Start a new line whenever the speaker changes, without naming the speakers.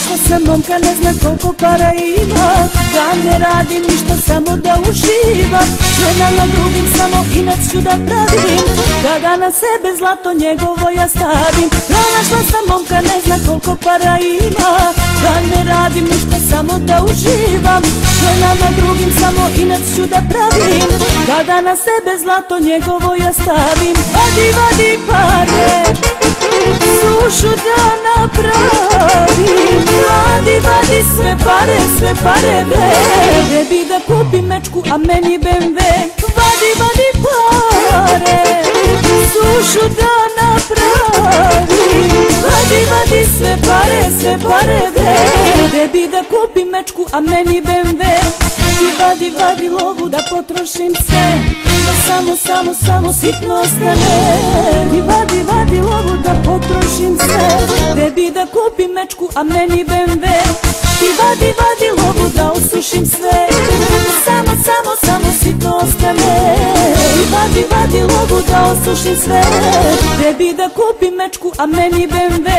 Pronašla sam momka, ne zna koliko para ima, da ne radim ništa, samo da uživam. Žena na drugim, samo inac ću da pravim, kada na sebe zlato njegovo ja stavim. Pronašla sam momka, ne zna koliko para ima, da ne radim ništa, samo da uživam. Žena na drugim, samo inac ću da pravim, kada na sebe zlato njegovo ja stavim. Vadi, vadi pare, sušu da napravim. Vadi, vadi sve pare, tebi da kupim mečku, a meni BMW. Vadi, vadi pare, sušu da napravim. Vadi, vadi sve pare, tebi da kupim mečku, a meni BMW. I vadi, vadi lovu da potrošim sve, da samo sitno ostane. I vadi, vadi lovu da potrošim sve, tebi da kupim mečku, a meni BMW. I vadi, vadi lovu da osušim sve, samo sitno ostane. I vadi, vadi lovu da osušim sve, tebi da kupim mečku, a meni BMW.